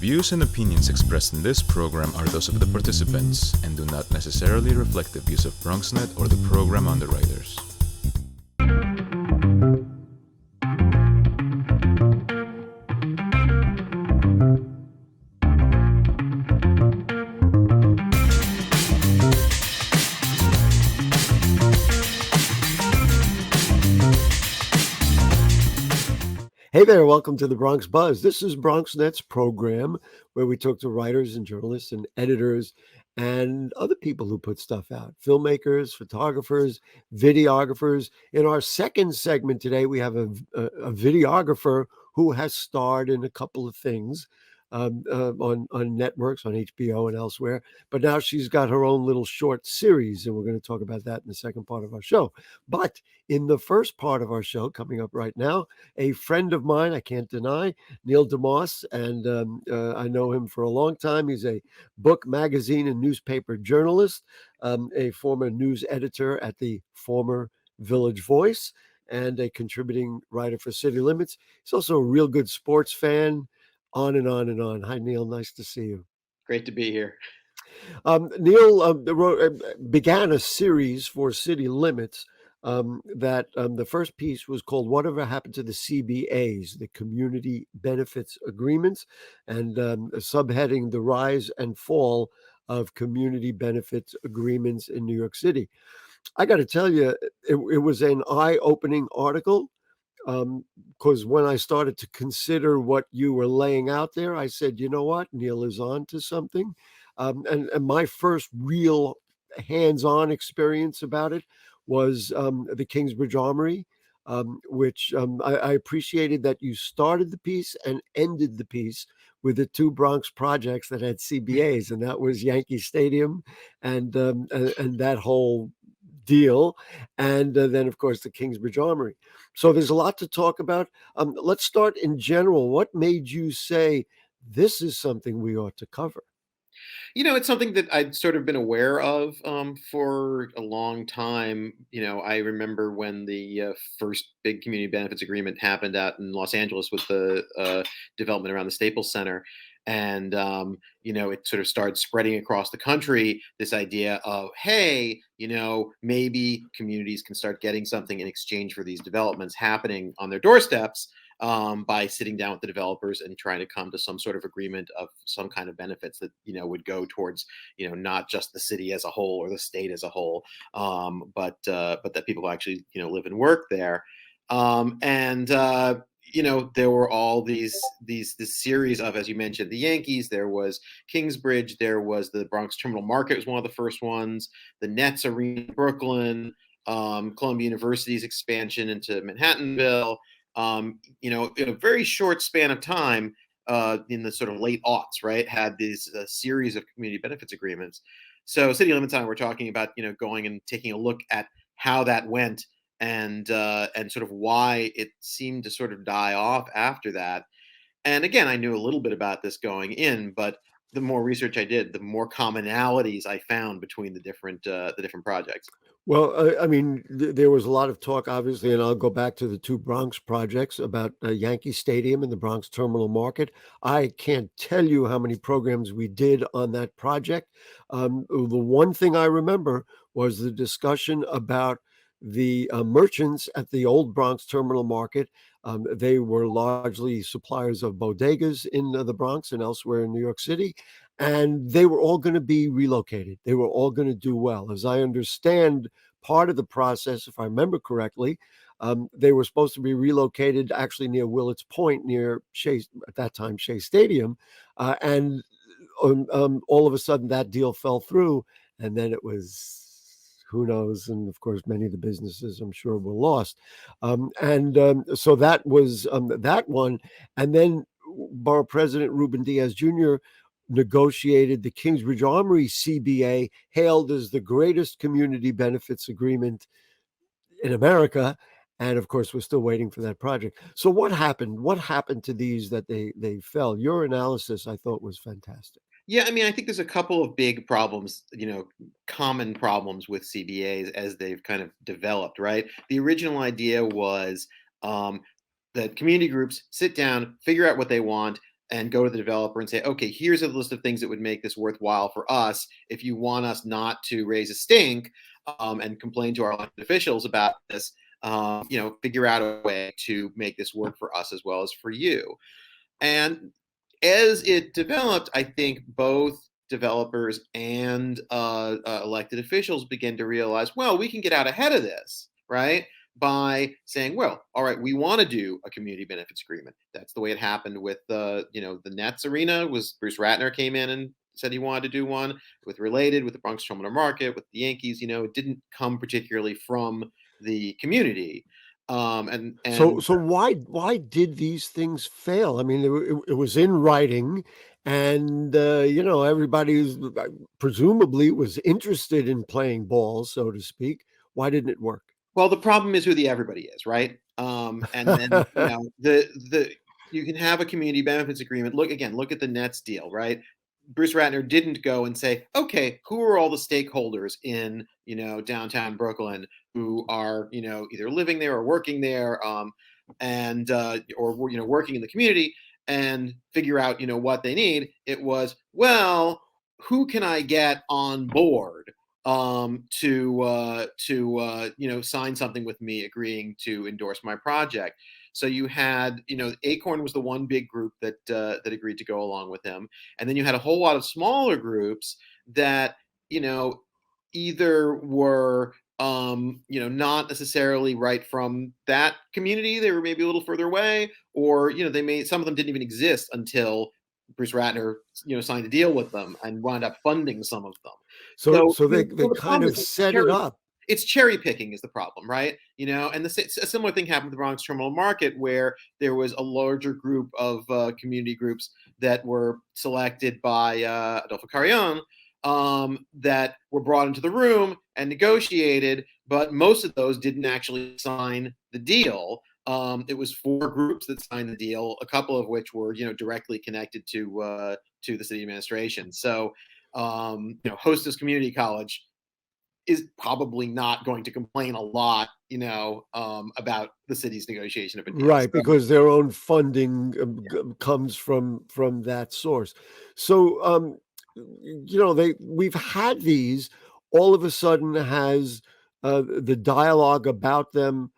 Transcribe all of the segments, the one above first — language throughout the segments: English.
views and opinions expressed in this program are those of the participants and do not necessarily reflect the views of BronxNet or the program underwriters. Hey there, welcome to the Bronx Buzz. This is BronxNet's program where we talk to writers and journalists and editors and other people who put stuff out, filmmakers, photographers, videographers. In our second segment today, we have a videographer who has starred in a couple of things on networks, on HBO and elsewhere. But now she's got her own little short series, and we're going to talk about that in the second part of our show. But in the first part of our show, coming up right now, a friend of mine, I can't deny, Neil DeMoss, and I know him for a long time. He's a book, magazine, and newspaper journalist, a former news editor at the former Village Voice, and a contributing writer for City Limits. He's also a real good sports fan, on and on and on. Hi, Neil. Nice to see you. Great to be here. Neil began a series for City Limits that the first piece was called Whatever Happened to the CBAs, the Community Benefits Agreements, and subheading The Rise and Fall of Community Benefits Agreements in New York City. I got to tell you, it was an eye-opening article. Because when I started to consider what you were laying out there, I said, you know what, Neil is on to something. And my first real hands-on experience about it was the Kingsbridge Armory, which I appreciated that you started the piece and ended the piece with the two Bronx projects that had CBAs, and that was Yankee Stadium and that whole deal, and then of course the Kingsbridge Armory. So there's a lot to talk about. Let's start in general. What made you say this is something we ought to cover? It's something that I'd sort of been aware of for a long time. I remember when the first big community benefits agreement happened out in Los Angeles with the development around the Staples Center. And, it sort of started spreading across the country, this idea of, hey, maybe communities can start getting something in exchange for these developments happening on their doorsteps. By sitting down with the developers and trying to come to some sort of agreement of some kind of benefits that would go towards not just the city as a whole or the state as a whole, but that people actually live and work there. And there were all this series of, as you mentioned, the Yankees. There was Kingsbridge. There was the Bronx Terminal Market was one of the first ones. The Nets Arena in Brooklyn. Columbia University's expansion into Manhattanville. In a very short span of time, in the sort of late aughts, right, had this series of community benefits agreements. So City Limits and I were talking about, going and taking a look at how that went and sort of why it seemed to sort of die off after that. And again, I knew a little bit about this going in, but the more research I did, the more commonalities I found between the different projects. Well, I mean, there was a lot of talk, obviously, and I'll go back to the two Bronx projects about Yankee Stadium and the Bronx Terminal Market. I can't tell you how many programs we did on that project. The one thing I remember was the discussion about the merchants at the old Bronx Terminal Market. They were largely suppliers of bodegas in the Bronx and elsewhere in New York City, and they were all going to be relocated. They were all going to do well. As I understand part of the process, if I remember correctly, they were supposed to be relocated actually near Willets Point, near Shea, at that time, Shea Stadium. And all of a sudden that deal fell through. And then it was, who knows? And of course, many of the businesses, I'm sure, were lost. So that was that one. And then Borough President Ruben Diaz Jr. negotiated the Kingsbridge Armory CBA, hailed as the greatest community benefits agreement in America. And of course, we're still waiting for that project. So what happened? What happened to these that they fell? Your analysis, I thought, was fantastic. Yeah, I mean, I think there's a couple of big problems, common problems with CBAs as they've kind of developed, right? The original idea was that community groups sit down, figure out what they want, and go to the developer and say, okay, here's a list of things that would make this worthwhile for us. If you want us not to raise a stink and complain to our elected officials about this, figure out a way to make this work for us as well as for you. And as it developed, I think both developers and elected officials begin to realize, well, we can get out ahead of this, right? By saying, well, all right, we want to do a community benefits agreement. That's the way it happened with the Nets arena. Was Bruce Ratner came in and said he wanted to do one with Related, with the Bronx Terminal Market, with the Yankees. It didn't come particularly from the community. So why did these things fail? I mean, it was in writing, and everybody presumably was interested in playing ball, so to speak. Why didn't it work? Well, the problem is who the everybody is, right? And then the you can have a community benefits agreement. Look at the Nets deal, right? Bruce Ratner didn't go and say, okay, who are all the stakeholders in downtown Brooklyn who are either living there or working there, and or working in the community, and figure out what they need. It was, well, who can I get on board to sign something with me agreeing to endorse my project. So you had, Acorn was the one big group that agreed to go along with him, and then you had a whole lot of smaller groups that either were not necessarily right from that community. They were maybe a little further away, or some of them didn't even exist until Bruce Ratner signed a deal with them and wound up funding some of them. So they The kind problem of is set it up. it's cherry picking is the problem, right? And a similar thing happened with the Bronx Terminal Market, where there was a larger group of community groups that were selected by Adolfo Carrion, that were brought into the room and negotiated, but most of those didn't actually sign the deal. It was 4 groups that signed the deal, a couple of which were directly connected to the city administration. So Hostess Community College is probably not going to complain a lot, about the city's negotiation of a deal. Right, So, because their own funding comes from that source. So, we've had these. All of a sudden, has the dialogue about them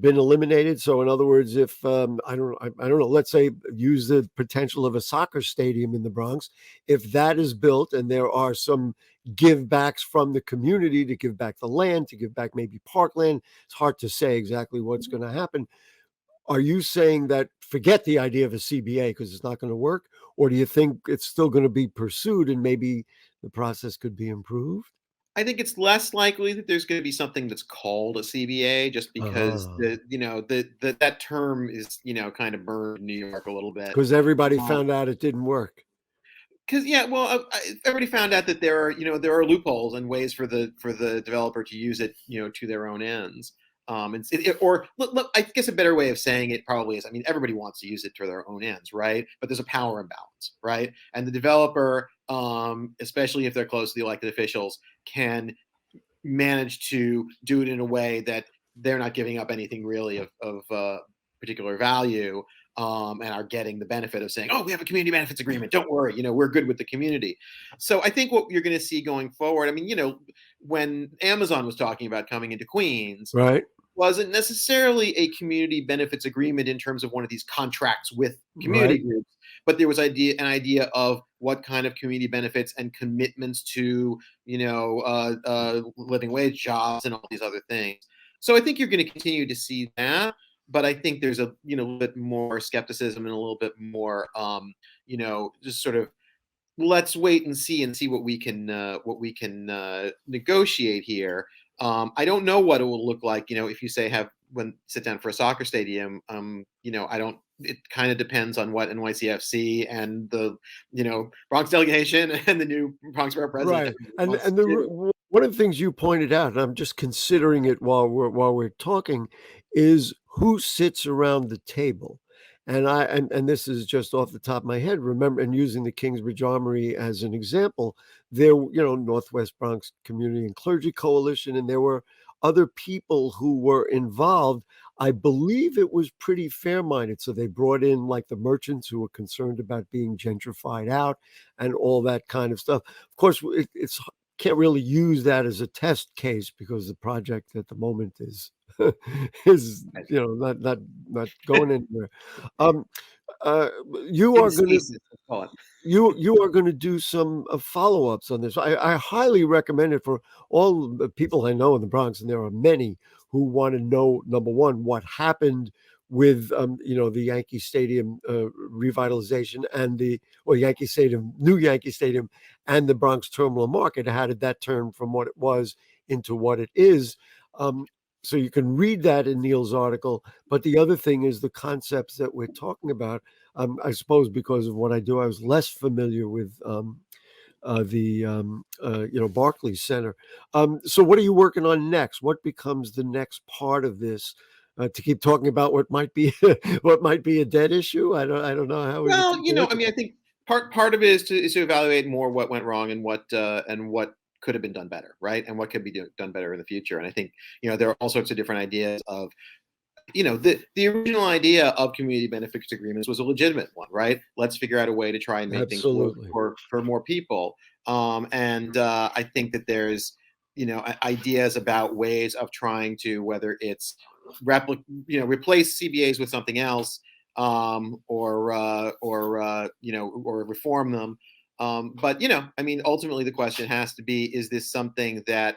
been eliminated? So, in other words, if I don't know, let's say use the potential of a soccer stadium in the Bronx, if that is built and there are some give backs from the community to give back the land, to give back maybe parkland. It's hard to say exactly what's going to happen. Are you saying that forget the idea of a CBA because it's not going to work? Or do you think it's still going to be pursued and maybe the process could be improved? I think it's less likely that there's going to be something that's called a CBA, just because Because that term is kind of burned in New York a little bit. everybody found out it didn't work. Because everybody found out that there are loopholes and ways for the developer to use it to their own ends. Look, I guess a better way of saying it probably is, I mean, everybody wants to use it to their own ends, right? But there's a power imbalance, right? And the developer, especially if they're close to the elected officials, can manage to do it in a way that they're not giving up anything really of particular value, and are getting the benefit of saying, "Oh, we have a community benefits agreement. Don't worry, we're good with the community." So I think what you're going to see going forward, I mean, when Amazon was talking about coming into Queens, Right. wasn't necessarily a community benefits agreement in terms of one of these contracts with community Right. groups, but there was an idea of what kind of community benefits and commitments to living wage jobs and all these other things. So I think you're going to continue to see that, but I think there's a little bit more skepticism and a little bit more just sort of let's wait and see what we can negotiate here. I don't know what it will look like, if you say sit down for a soccer stadium. I don't. It kind of depends on what NYCFC and the Bronx delegation and the new Bronx Borough president Right. And wants and to do. one of the things you pointed out, and I'm just considering it while we're talking, is who sits around the table. And this is just off the top of my head. Remember, and using the Kingsbridge Armory as an example, there, Northwest Bronx Community and Clergy Coalition, and there were other people who were involved. I believe it was pretty fair-minded, so they brought in, like, the merchants who were concerned about being gentrified out and all that kind of stuff. Of course, it's can't really use that as a test case because the project at the moment is is, not going anywhere. Um, uh, you In are gonna stasis, let's call it. you are gonna do some, follow-ups on this. I highly recommend it for all the people I know in the Bronx, and there are many who wanna know, number 1, what happened with, the Yankee Stadium, revitalization and Yankee Stadium new Yankee Stadium and the Bronx Terminal Market. How did that turn from what it was into what it is? Um, so you can read that in Neil's article, but the other thing is the concepts that we're talking about. I suppose because of what I do, I was less familiar with Barclays Center. So, what are you working on next? What becomes the next part of this? To keep talking about what might be what might be a dead issue. I don't know how we would Well, take a look I at mean, I that. think part of it is to evaluate more what went wrong and what could have been done better, right? And what could be done better in the future. And I think there are all sorts of different ideas of the original idea of community benefits agreements was a legitimate one, right? Let's figure out a way to try and make things work Absolutely. for more people. And I think that there's ideas about ways of trying to, whether it's replace CBAs with something else, or reform them. But I mean, ultimately the question has to be: is this something that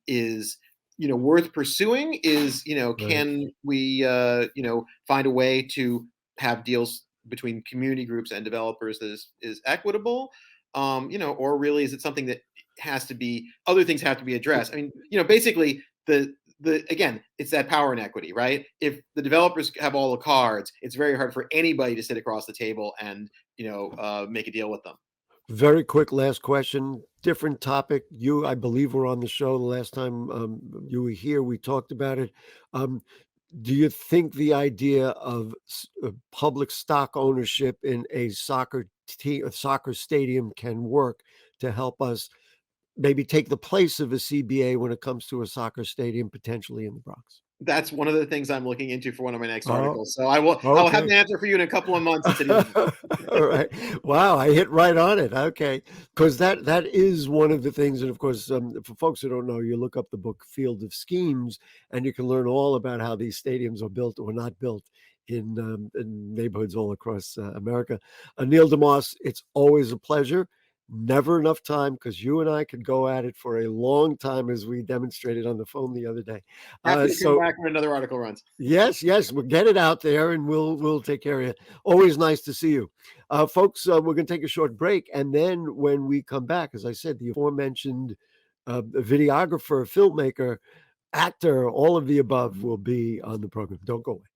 is worth pursuing? Is Right. can we find a way to have deals between community groups and developers that is equitable? Or really is it something that has to be, other things have to be addressed? I mean, basically the again, it's that power inequity, right? If the developers have all the cards, it's very hard for anybody to sit across the table and make a deal with them. Very quick last question, different topic. You, I believe, were on the show the last time you were here. We talked about it. Um, do you think the idea of public stock ownership in a a soccer stadium can work to help us maybe take the place of a CBA when it comes to a soccer stadium potentially in the Bronx? That's one of the things I'm looking into for one of my next Oh, articles. So I will have an okay. answer for you in a couple of months. It's an easy one. All right. Wow, I hit right on it. Okay, because that is one of the things, and of course, for folks who don't know, you look up the book Field of Schemes, and you can learn all about how these stadiums are built or not built in neighborhoods all across America. Neil DeMoss, it's always a pleasure. Never enough time because you and I could go at it for a long time, as we demonstrated on the phone the other day. Happy to come So back when another article runs. yes, yes, we'll get it out there and we'll take care of you. Always nice to see you. Folks, we're gonna take a short break, and then when we come back, as I said, the aforementioned videographer, filmmaker, actor, all of the above will be on the program. Don't go away.